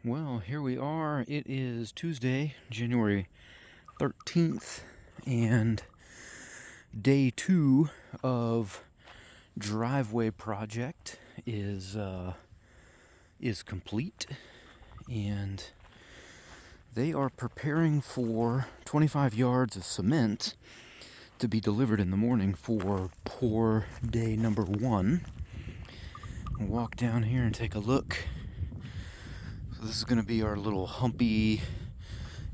Well, here we are. It is Tuesday, January 13th, and day 2 of driveway project is complete, and they are preparing for 25 yards of cement to be delivered in the morning for pour day number 1. I'll walk down here and take a look. So this is going to be our little humpy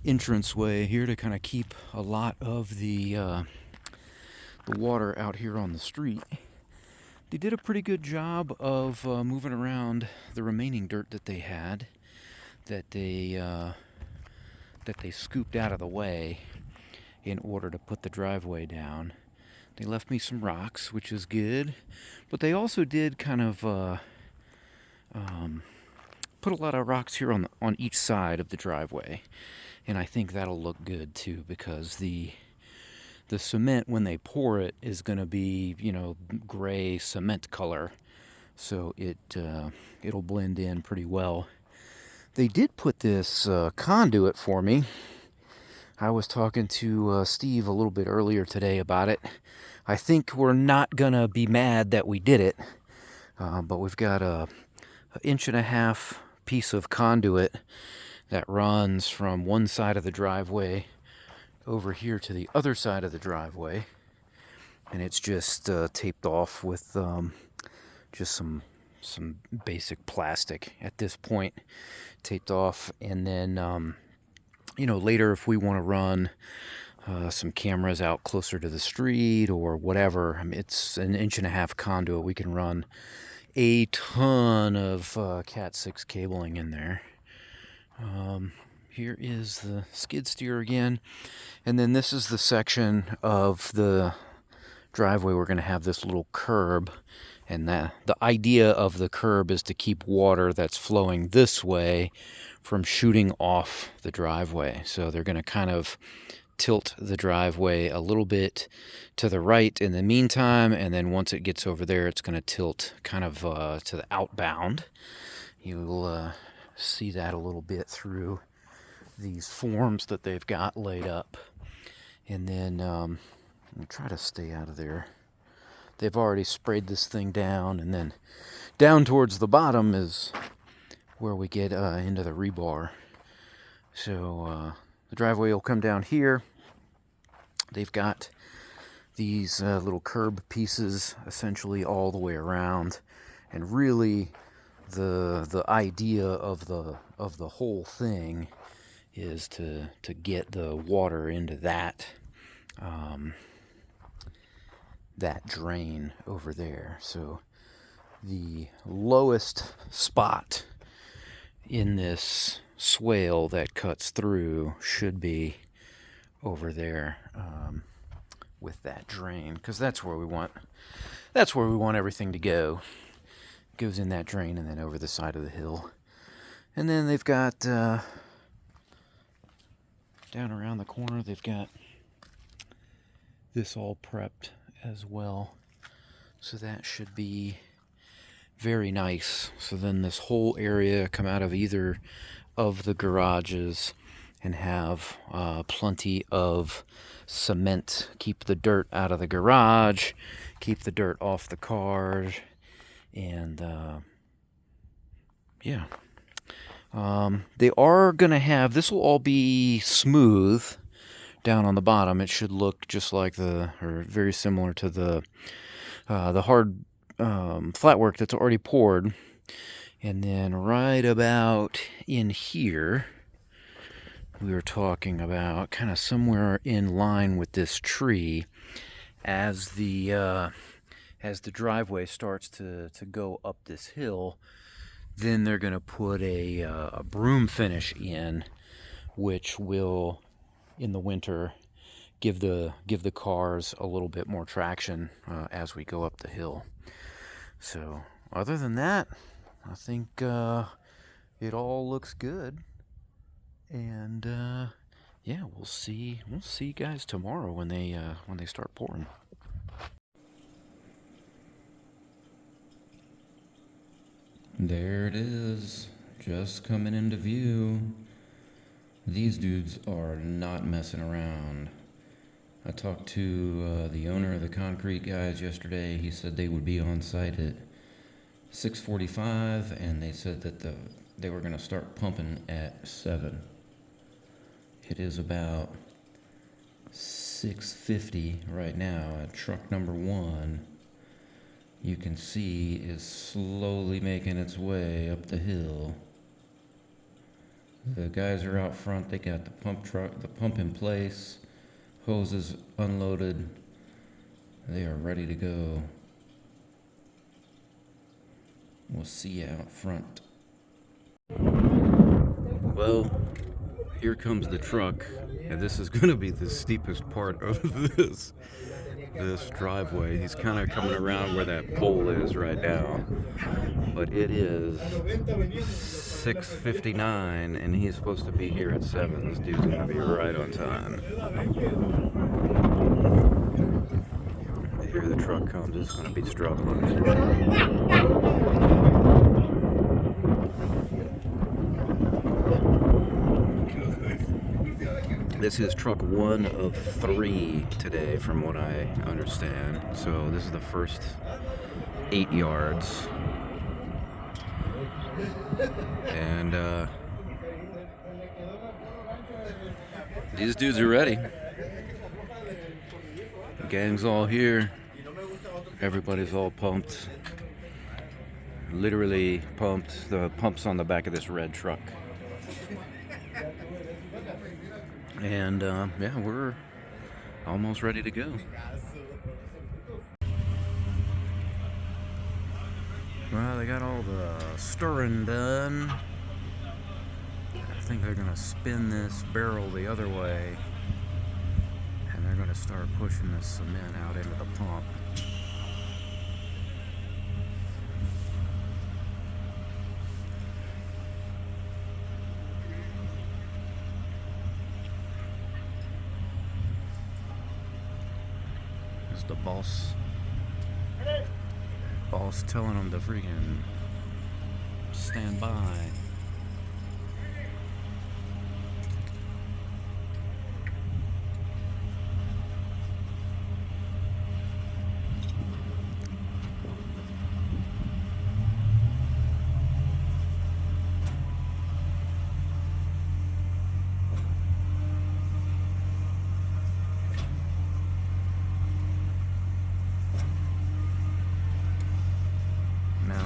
entranceway here to kind of keep a lot of the water out here on the street. They did a pretty good job of moving around the remaining dirt that they had, that they scooped out of the way in order to put the driveway down. They left me some rocks, which is good, but they also did kind of put a lot of rocks here on each side of the driveway, and I think that'll look good too, because the cement, when they pour it, is going to be, gray cement color, so it'll blend in pretty well. They did put this conduit for me. I was talking to Steve a little bit earlier today about it. I think we're not going to be mad that we did it, but we've got a 1.5-inch piece of conduit that runs from one side of the driveway over here to the other side of the driveway, and it's just taped off with just some basic plastic at this point, taped off. And then later, if we want to run some cameras out closer to the street or whatever, it's an 1.5-inch conduit. We can run a ton of Cat 6 cabling in there. Here is the skid steer again, and then this is the section of the driveway. We're going to have this little curb, and the idea of the curb is to keep water that's flowing this way from shooting off the driveway. So they're going to kind of tilt the driveway a little bit to the right in the meantime, and then once it gets over there, it's going to tilt kind of to the outbound. You'll see that a little bit through these forms that they've got laid up. And then I'll try to stay out of there. They've already sprayed this thing down, and then down towards the bottom is where we get into the rebar. So the driveway will come down here. They've got these little curb pieces essentially all the way around, and really the idea of the whole thing is to get the water into that drain over there. So the lowest spot in this swale that cuts through should be over there with that drain, because that's where we want everything to go. It goes in that drain and then over the side of the hill. And then they've got down around the corner, they've got this all prepped as well, so that should be very nice. So then this whole area come out of either of the garages and have plenty of cement. Keep the dirt out of the garage, keep the dirt off the cars, and yeah. They are going to have, this will all be smooth down on the bottom. It should look just like or very similar to the hard flat work that's already poured. And then right about in here, we were talking about kind of somewhere in line with this tree, as the driveway starts to go up this hill, then they're going to put a broom finish in, which will, in the winter, give the cars a little bit more traction as we go up the hill. So other than that, I think it all looks good. And yeah, we'll see you guys tomorrow when they start pouring. There it is, Just coming into view. These dudes are not messing around. I talked to the owner of the concrete guys yesterday. He said they would be on site at 6:45, and they said that they were going to start pumping at 7. It is about 6:50 right now, and truck number 1, you can see, is slowly making its way up the hill. The guys are out front. They got the pump in place, hoses unloaded. They are ready to go. We'll see you out front. Well, here comes the truck, and this is going to be the steepest part of this driveway. He's kind of coming around where that pole is right now, but it is 6:59, and he's supposed to be here at 7. This dude's going to be right on time. Here the truck comes. It's going to be struggling. This is truck 1 of 3 today, from what I understand. So this is the first 8 yards. And these dudes are ready. The gang's all here. Everybody's all pumped. Literally pumped. The pump's on the back of this red truck. And yeah, we're almost ready to go. Well, they got all the stirring done. I think they're gonna spin this barrel the other way, and they're gonna start pushing the cement out into the pump. The boss telling them to freaking stand by.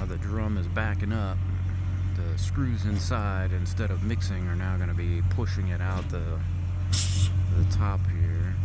The drum is backing up. The screws inside, instead of mixing, are now going to be pushing it out the top here.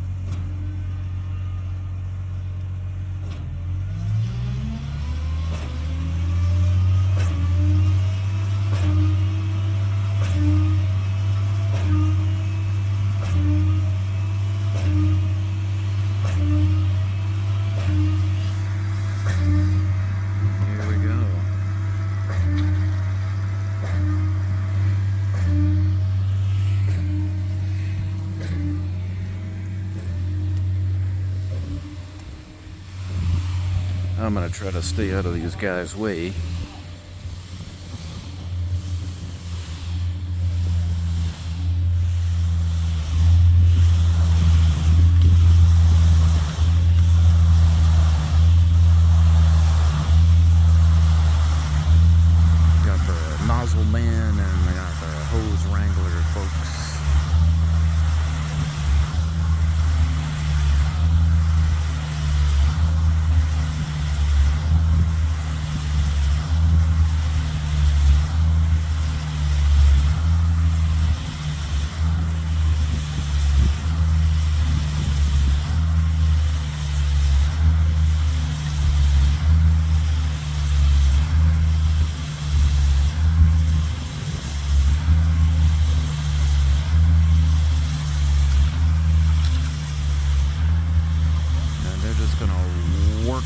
I'm gonna try to stay out of these guys' way. Got the nozzle man and I got the hose wrangler folks.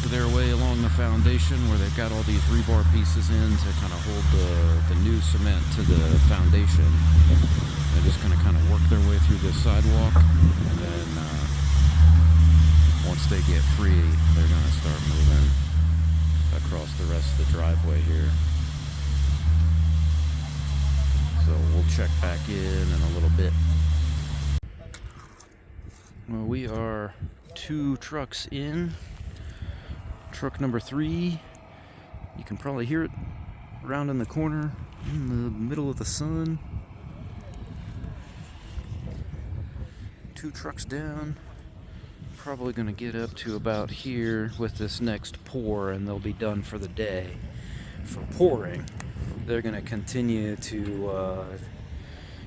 Their way along the foundation where they've got all these rebar pieces in to kind of hold the new cement to the foundation. They're just going to kind of work their way through this sidewalk, and then once they get free, they're going to start moving across the rest of the driveway here. check back in a little bit. Well, we are 2 trucks in. Truck number 3. You can probably hear it around in the corner in the middle of the sun. 2 trucks down. Probably going to get up to about here with this next pour, and they'll be done for the day. For pouring, they're going to continue to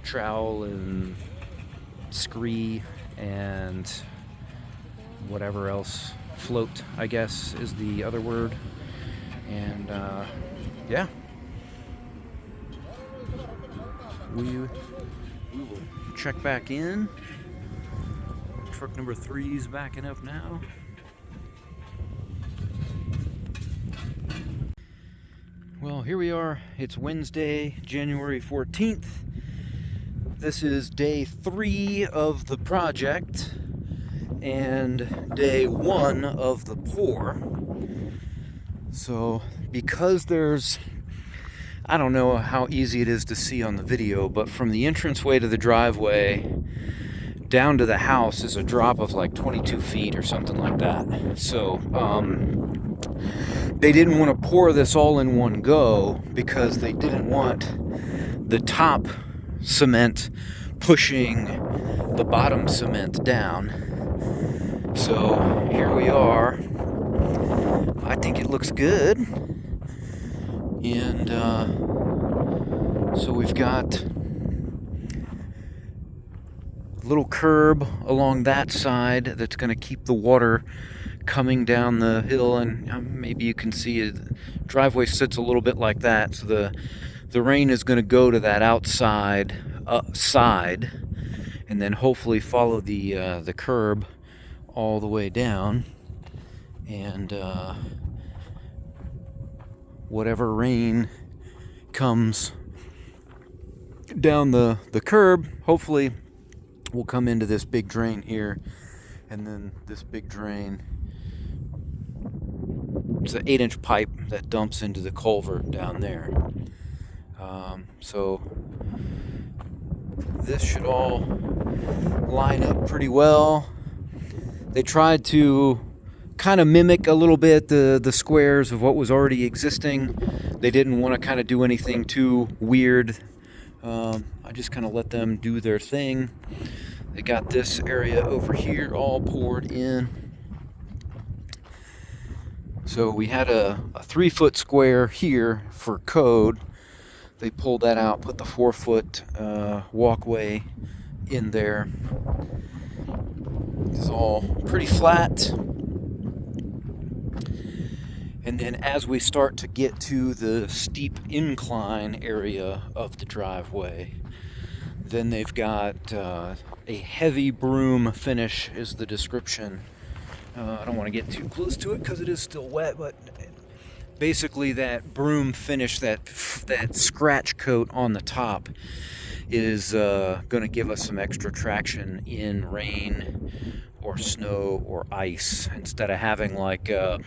trowel and scree and whatever else, float, I guess, is the other word. And yeah, we will check back in. Truck number 3 is backing up now. Well, here we are. It's Wednesday, January 14th. This is day 3 of the project and day 1 of the pour. So, because there's, I don't know how easy it is to see on the video, but from the entranceway to the driveway down to the house is a drop of like 22 feet or something like that. So, they didn't want to pour this all in one go because they didn't want the top cement pushing the bottom cement down. So here we are. I think it looks good. And so we've got a little curb along that side that's going to keep the water coming down the hill, and maybe you can see it. Driveway sits a little bit like that, so the rain is going to go to that outside side, and then hopefully follow the curb all the way down, and whatever rain comes down the curb, hopefully will come into this big drain here, and then this big drain. It's an 8-inch pipe that dumps into the culvert down there. So this should all line up pretty well. They tried to kind of mimic a little bit the squares of what was already existing. They didn't want to kind of do anything too weird. I just kind of let them do their thing. They got this area over here all poured in. So we had a 3-foot square here for code. They pulled that out, put the 4-foot walkway in there. It's all pretty flat. And then as we start to get to the steep incline area of the driveway, then they've got a heavy broom finish is the description. I don't want to get too close to it because it is still wet, but basically that broom finish, that scratch coat on the top is going to give us some extra traction in rain or snow or ice, instead of having like a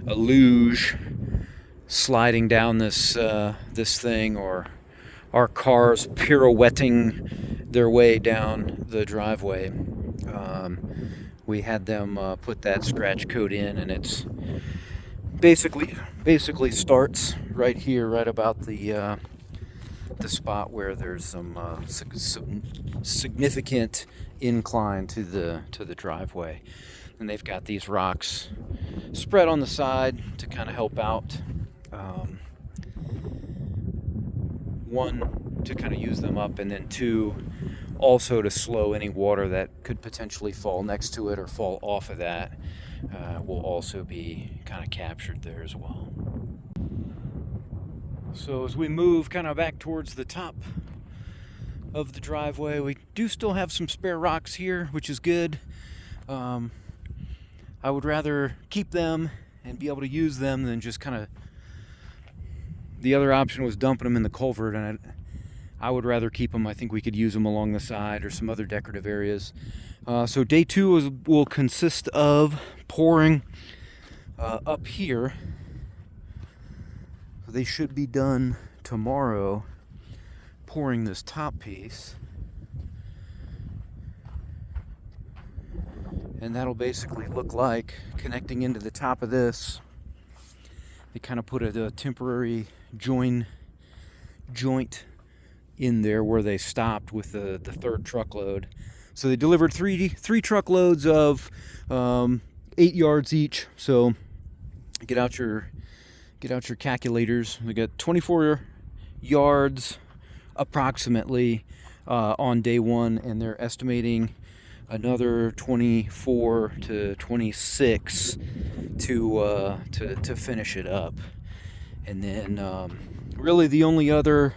luge sliding down this thing, or our cars pirouetting their way down the driveway. We had them put that scratch coat in, and it's basically starts right here, right about the spot where there's some significant incline to the driveway. And they've got these rocks spread on the side to kind of help out. One, to kind of use them up, and then 2, also to slow any water that could potentially fall next to it or fall off of that, will also be kind of captured there as well. So as we move kind of back towards the top of the driveway, we do still have some spare rocks here, which is good. I would rather keep them and be able to use them than just kind of, the other option was dumping them in the culvert, and I would rather keep them. I think we could use them along the side or some other decorative areas. So day 2 will consist of pouring up here. They should be done tomorrow, pouring this top piece. And that'll basically look like connecting into the top of this. They kind of put a temporary joint in there where they stopped with the third truckload. So they delivered three truckloads of 8 yards each. So get out your calculators. We got 24 yards approximately on day one, and they're estimating another 24 to 26 to finish it up. And then really the only other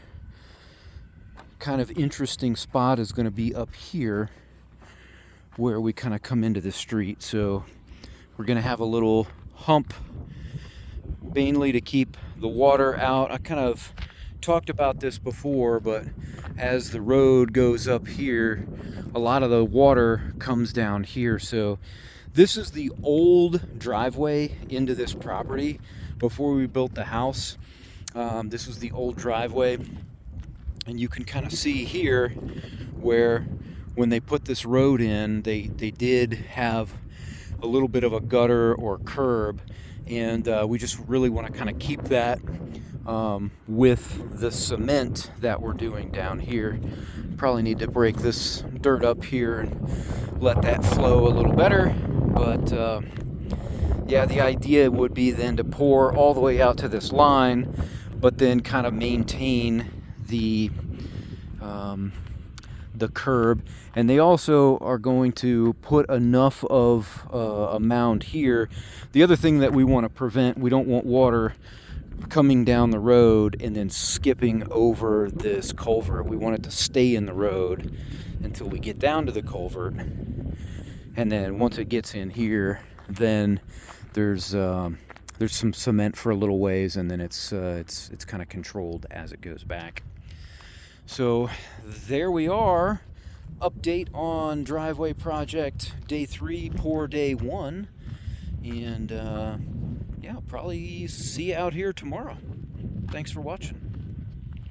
kind of interesting spot is going to be up here where we kind of come into the street. So we're going to have a little hump mainly to keep the water out. I kind of talked about this before, but as the road goes up here, a lot of the water comes down here. So this is the old driveway into this property before we built the house. This was the old driveway, and you can kind of see here where when they put this road in, they did have a little bit of a gutter or curb, and we just really want to kind of keep that with the cement that we're doing down here. Probably need to break this dirt up here and let that flow a little better, but yeah, the idea would be then to pour all the way out to this line, but then kind of maintain the curb. And they also are going to put enough of a mound here. The other thing that we want to prevent, we don't want water coming down the road and then skipping over this culvert. We want it to stay in the road until we get down to the culvert, and then once it gets in here, then there's some cement for a little ways, and then it's kind of controlled as it goes back. So there we are. Update on driveway project day 3, pour day 1, and yeah, I'll probably see you out here tomorrow. Thanks for watching.